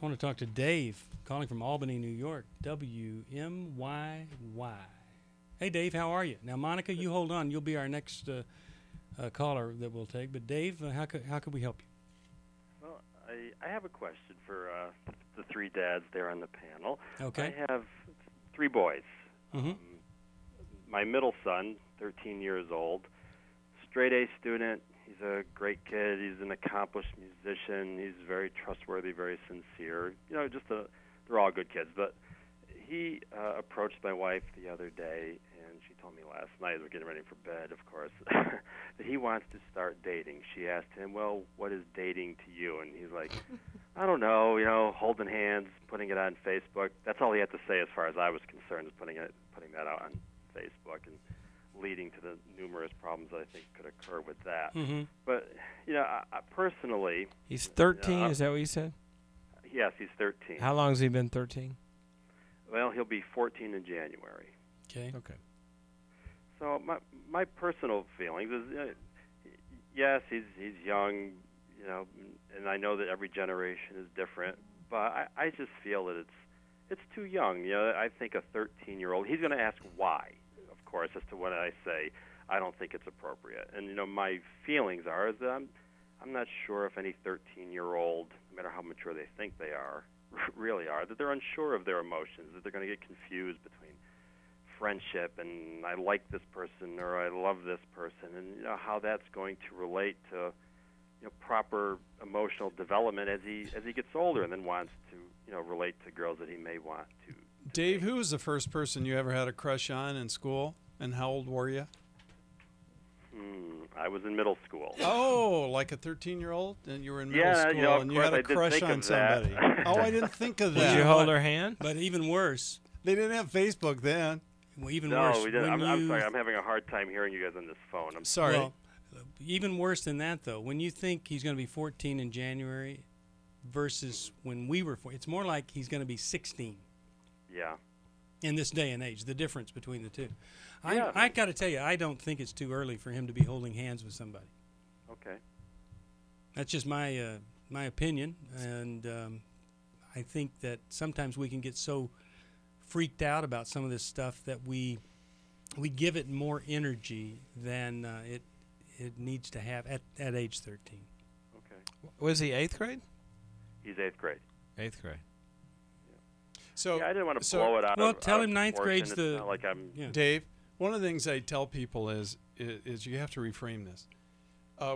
I want to talk to Dave, calling from Albany, New York. WMYY. Hey, Dave, how are you? Now, Monica, you hold on. You'll be our next caller that we'll take. But, Dave, how could we help you? Well, I have a question for the three dads there on the panel. Okay. I have three boys. Mm-hmm. My middle son, 13 years old, straight A student. He's a great kid. He's an accomplished musician. He's very trustworthy, very sincere. You know, they're all good kids. But he approached my wife the other day, and she told me last night, as we're getting ready for bed, of course, that he wants to start dating. She asked him, well, what is dating to you? And he's like, I don't know, holding hands, putting it on Facebook. That's all he had to say as far as I was concerned, is putting that out on Facebook and leading to the numerous problems that I think could occur with that. Mm-hmm. But, I personally... He's 13, is that what you said? Yes, he's 13. How long has he been 13? Well, he'll be 14 in January. Okay. So my personal feelings is, yes, he's young, and I know that every generation is different, but I just feel that it's too young. I think a 13-year-old, he's going to ask why, of course, as to what I say. I don't think it's appropriate. And, my feelings are that I'm not sure if any 13-year-old, no matter how mature they think they are, really are, that they're unsure of their emotions, that they're going to get confused between friendship and I like this person or I love this person, and how that's going to relate to proper emotional development as he gets older, and then wants to relate to girls that he may want to. Dave, who was the first person you ever had a crush on in school, and how old were you? I was in middle school. Oh, like a 13-year-old, and you were in middle Yeah, school, and you had a crush on somebody. Oh, I didn't think of that. Did you hold her hand? But even worse. They didn't have Facebook then. Well, even No, worse. we didn't. I'm sorry. I'm having a hard time hearing you guys on this phone. I'm Sorry. Well, even worse than that, though, when you think he's going to be 14 in January versus when we were 14, it's more like he's going to be 16 Yeah. in this day and age, the difference between the two. Yeah. I got to tell you, I don't think it's too early for him to be holding hands with somebody. Okay. That's just my opinion, and I think that sometimes we can get so freaked out about some of this stuff that we give it more energy than it needs to have at age 13. Okay. Was he 8th grade? He's 8th grade. 8th grade. So, Yeah, I didn't want to blow it out. Well, of, tell out him of ninth proportion. grade's It's the- not like I'm. Yeah. Dave, one of the things I tell people is you have to reframe this.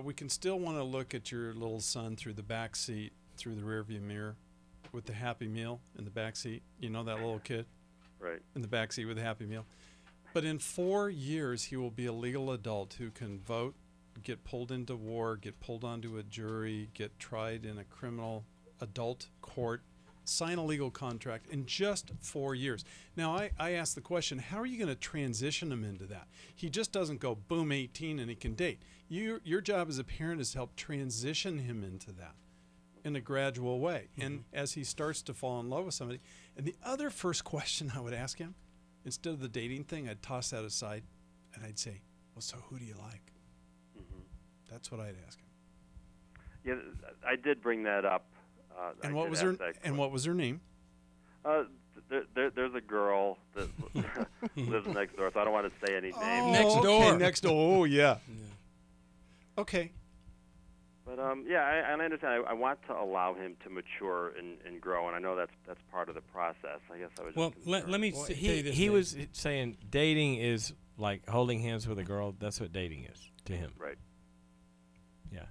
We can still want to look at your little son through the back seat, through the rearview mirror, with the Happy Meal in the back seat. You know that little kid Right. in the back seat with the Happy Meal. But in 4 years, he will be a legal adult who can vote, get pulled into war, get pulled onto a jury, get tried in a criminal adult court, sign a legal contract in just 4 years. Now, I ask the question, how are you going to transition him into that? He just doesn't go, boom, 18, and he can date. Your job as a parent is to help transition him into that in a gradual way. And as he starts to fall in love with somebody. And the other first question I would ask him, instead of the dating thing, I'd toss that aside, and I'd say, well, so who do you like? That's what I'd ask him. Yeah, I did bring that up. And what was her name? There's a girl that lives next door, so I don't want to say any names. Next door. Okay, next door. Oh, yeah. Okay. But I understand. I want to allow him to mature and grow, and I know that's part of the process. I guess I was. Well, just let me Well, tell you this. he Dave. was saying dating is like holding hands with a girl. That's what dating is to him. right. Yeah.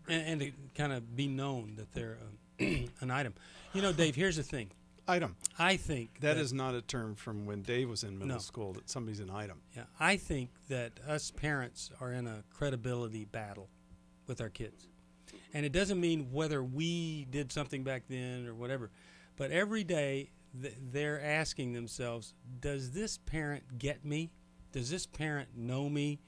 and to kind of be known that they're an item. Dave, here's the thing. Item. I think That is not a term from when Dave was in middle No. school, that somebody's an item. Yeah, I think that us parents are in a credibility battle with our kids. And it doesn't mean whether we did something back then or whatever, but every day they're asking themselves, does this parent get me? Does this parent know me?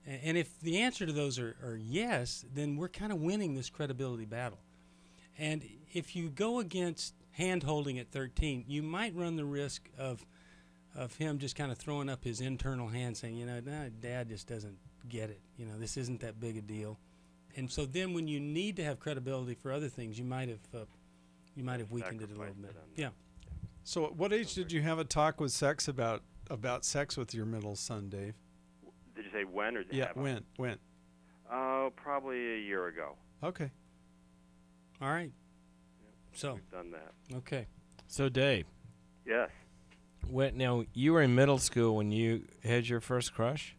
And if the answer to those are yes, then we're kind of winning this credibility battle. And if you go against hand-holding at 13, you might run the risk of him just kind of throwing up his internal hand saying, nah, Dad just doesn't get it. This isn't that big a deal. And so then when you need to have credibility for other things, you might have You might have weakened it a little sacrificed bit. on Yeah. So, at what age did you have a talk with sex about sex with your middle son, Dave? Did you say when or Yeah, have I? when? Probably a year ago. Okay. All right. So, We've done that. okay. So Dave, Yes. now you were in middle school when you had your first crush.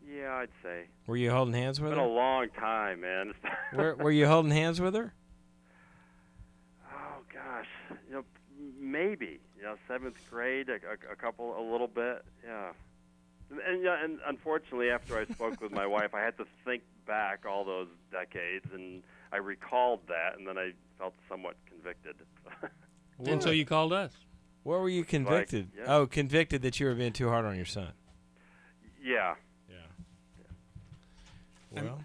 Yeah, I'd say. Were you holding hands It's with been a her? long time, man. Were you holding hands with her? Oh gosh, maybe. 7th grade, a little bit. Yeah. And unfortunately, after I spoke with my wife, I had to think back all those decades, and I recalled that, and then I felt somewhat convicted. And so you called us. Where were you convicted? yeah. Oh, convicted that you were being too hard on your son. Yeah. Yeah. Well,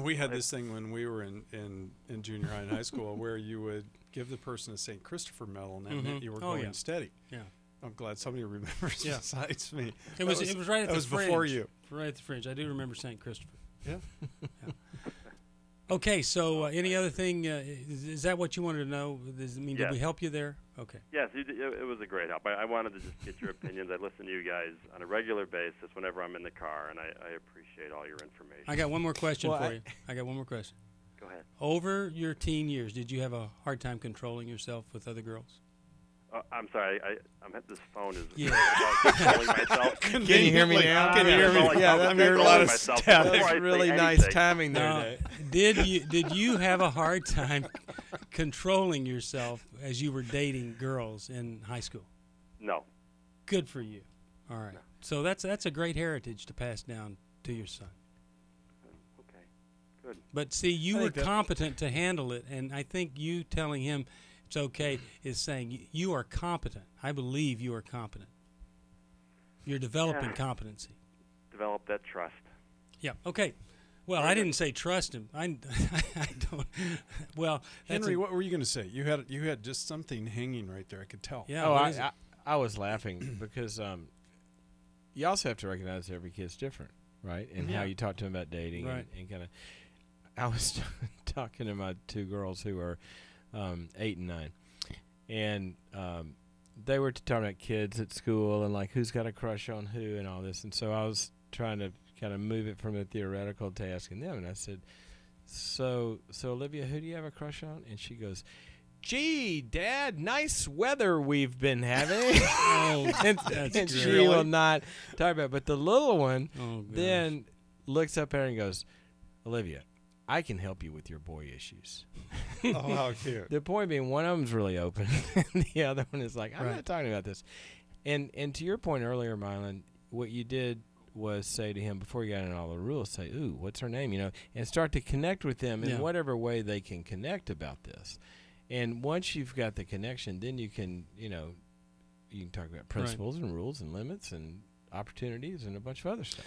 We had this thing when we were in junior high and high school where you would give the person a St. Christopher medal, and that meant you were Oh, going yeah. steady. Yeah. I'm glad somebody remembers Yeah. besides me. It was right at that the was fringe. before you. Right at the fringe. I do remember St. Christopher. Yeah. Okay, so any other thing? Is that what you wanted to know? Did Yes. we help you there? Okay. Yes, it was a great help. I wanted to just get your opinions. I listen to you guys on a regular basis whenever I'm in the car, and I appreciate all your information. I got one more question Well, for you. I got one more question. Go ahead. Over your teen years, did you have a hard time controlling yourself with other girls? I'm sorry. This phone is Yeah. about controlling myself. can you hear me now? Can you hear me? Yeah, I'm that controlling made a lot of myself static. before I say Really nice anything. timing there, Now, Dave. did you have a hard time controlling yourself as you were dating girls in high school? No. Good for you. All right. So that's a great heritage to pass down to your son. Okay. Good. But see, you I were think that- competent to handle it, and I think you telling him it's okay is saying you are competent. I believe you are competent. You're developing Yeah. competency. Develop that trust. Yeah. Okay. Well, I didn't say trust him. I don't. Well, that's Henry, a- what were you going to say? You had just something hanging right there. I could tell. yeah. Oh, what is it? I was laughing because you also have to recognize that every kid's different, right? And Yeah. how you talk to them about dating Right. and kind of. I was talking to my two girls who are 8 and 9, and they were talking about kids at school and like who's got a crush on who and all this. And so I was trying to kind of move it from a theoretical to asking them, and I said, "So Olivia, who do you have a crush on?" And she goes, "Gee, Dad, nice weather we've been having." Oh, and that's and she great. will not talk about it. But the little one Oh, gosh. then looks up at her and goes, "Olivia, I can help you with your boy issues." Oh, how cute. The point being, one of them's really open, and the other one is like, "I'm Right. not talking about this." And to your point earlier, Mylan, what you did was say to him before you got into all the rules, say, "Ooh, what's her name?" And start to connect with them in Yeah. whatever way they can connect about this. And once you've got the connection, then you can, you can talk about principles and rules and limits and opportunities and a bunch of other stuff.